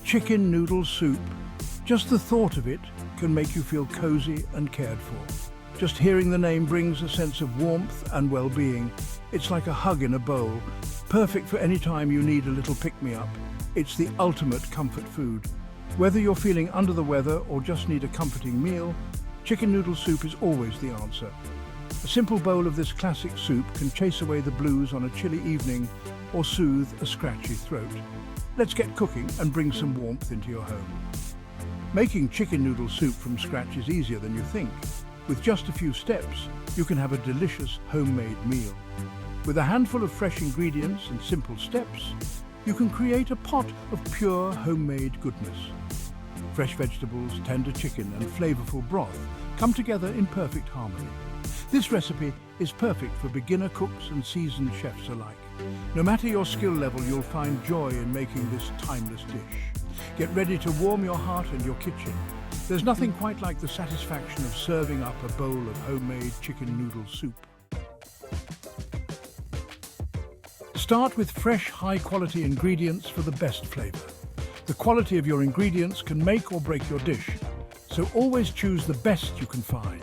chicken noodle soup. Just the thought of it can make you feel cozy and cared for. Just hearing the name brings a sense of warmth and well-being. It's like a hug in a bowl, perfect for any time you need a little pick-me-up. It's the ultimate comfort food. Whether you're feeling under the weather or just need a comforting meal, chicken noodle soup is always the answer. A simple bowl of this classic soup can chase away the blues on a chilly evening or soothe a scratchy throat. Let's get cooking and bring some warmth into your home. Making chicken noodle soup from scratch is easier than you think. With just a few steps, you can have a delicious homemade meal. With a handful of fresh ingredients and simple steps, you can create a pot of pure homemade goodness. Fresh vegetables, tender chicken and flavorful broth come together in perfect harmony. This recipe is perfect for beginner cooks and seasoned chefs alike. No matter your skill level, you'll find joy in making this timeless dish. Get ready to warm your heart and your kitchen. There's nothing quite like the satisfaction of serving up a bowl of homemade chicken noodle soup. Start with fresh, high-quality ingredients for the best flavor. The quality of your ingredients can make or break your dish, so always choose the best you can find.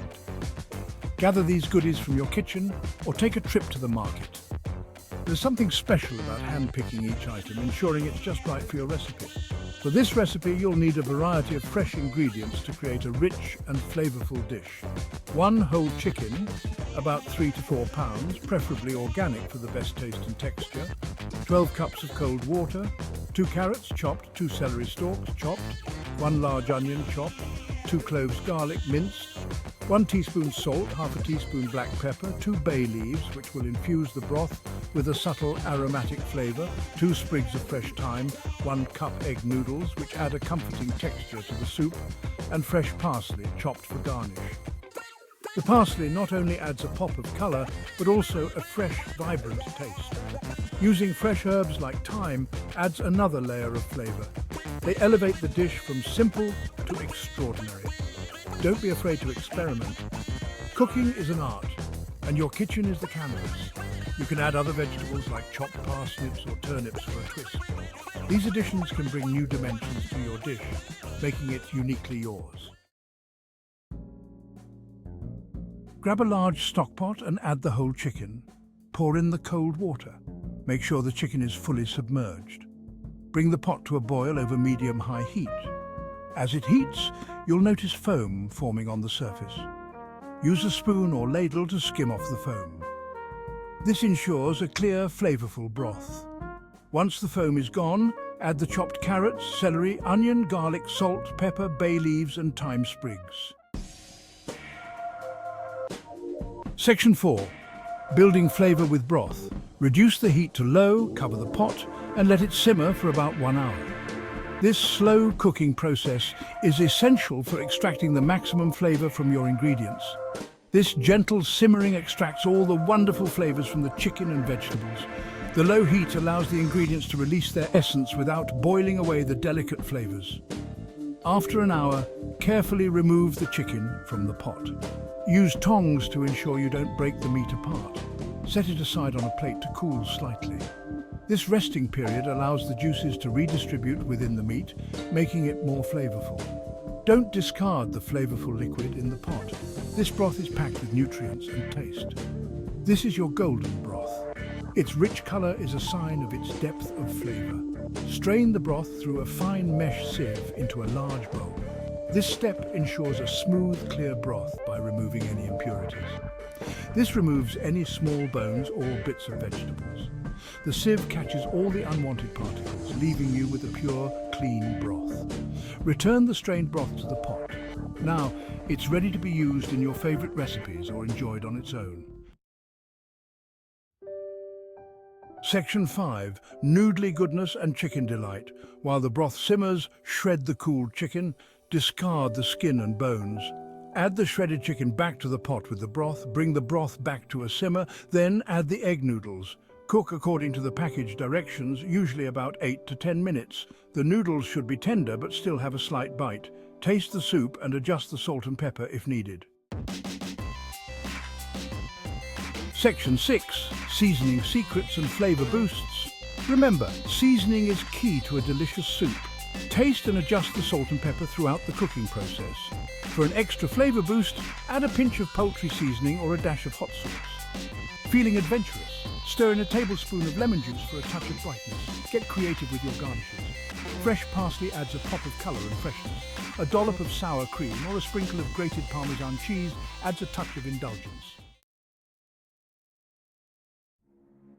Gather these goodies from your kitchen or take a trip to the market. There's something special about hand-picking each item, ensuring it's just right for your recipe. For this recipe, you'll need a variety of fresh ingredients to create a rich and flavorful dish. 1 whole chicken, about 3 to 4 pounds, preferably organic for the best taste and texture. 12 cups of cold water. 2 carrots chopped, 2 celery stalks chopped. 1 large onion chopped. 2 cloves garlic minced. 1 teaspoon salt, half a teaspoon black pepper, 2 bay leaves, which will infuse the broth with a subtle aromatic flavor, 2 sprigs of fresh thyme, 1 cup egg noodles, which add a comforting texture to the soup, and fresh parsley chopped for garnish. The parsley not only adds a pop of colour, but also a fresh, vibrant taste. Using fresh herbs like thyme adds another layer of flavour. They elevate the dish from simple to extraordinary. Don't be afraid to experiment. Cooking is an art, and your kitchen is the canvas. You can add other vegetables like chopped parsnips or turnips for a twist. These additions can bring new dimensions to your dish, making it uniquely yours. Grab a large stock pot and add the whole chicken. Pour in the cold water. Make sure the chicken is fully submerged. Bring the pot to a boil over medium-high heat. As it heats, you'll notice foam forming on the surface. Use a spoon or ladle to skim off the foam. This ensures a clear, flavorful broth. Once the foam is gone, add the chopped carrots, celery, onion, garlic, salt, pepper, bay leaves and thyme sprigs. Section 4. Building flavor with broth. Reduce the heat to low, cover the pot, and let it simmer for about 1 hour. This slow cooking process is essential for extracting the maximum flavor from your ingredients. This gentle simmering extracts all the wonderful flavors from the chicken and vegetables. The low heat allows the ingredients to release their essence without boiling away the delicate flavors. After an hour, carefully remove the chicken from the pot. Use tongs to ensure you don't break the meat apart. Set it aside on a plate to cool slightly. This resting period allows the juices to redistribute within the meat, making it more flavorful. Don't discard the flavorful liquid in the pot. This broth is packed with nutrients and taste. This is your golden broth. Its rich color is a sign of its depth of flavor. Strain the broth through a fine mesh sieve into a large bowl. This step ensures a smooth, clear broth by removing any impurities. This removes any small bones or bits of vegetables. The sieve catches all the unwanted particles, leaving you with a pure, clean broth. Return the strained broth to the pot. Now, it's ready to be used in your favorite recipes or enjoyed on its own. Section 5. Noodly goodness and chicken delight. While the broth simmers, shred the cooled chicken. Discard the skin and bones. Add the shredded chicken back to the pot with the broth. Bring the broth back to a simmer. Then add the egg noodles. Cook according to the package directions, usually about 8 to 10 minutes. The noodles should be tender but still have a slight bite. Taste the soup and adjust the salt and pepper if needed. Section 6. Seasoning secrets and flavor boosts. Remember, seasoning is key to a delicious soup. Taste and adjust the salt and pepper throughout the cooking process. For an extra flavor boost, add a pinch of poultry seasoning or a dash of hot sauce. Feeling adventurous? Stir in a tablespoon of lemon juice for a touch of brightness. Get creative with your garnishes. Fresh parsley adds a pop of color and freshness. A dollop of sour cream or a sprinkle of grated Parmesan cheese adds a touch of indulgence.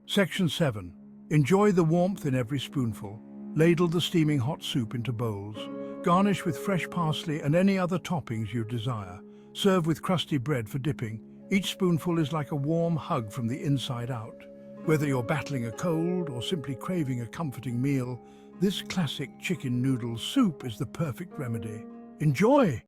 Section 7. Enjoy the warmth in every spoonful. Ladle the steaming hot soup into bowls. Garnish with fresh parsley and any other toppings you desire. Serve with crusty bread for dipping. Each spoonful is like a warm hug from the inside out. Whether you're battling a cold or simply craving a comforting meal, this classic chicken noodle soup is the perfect remedy. Enjoy!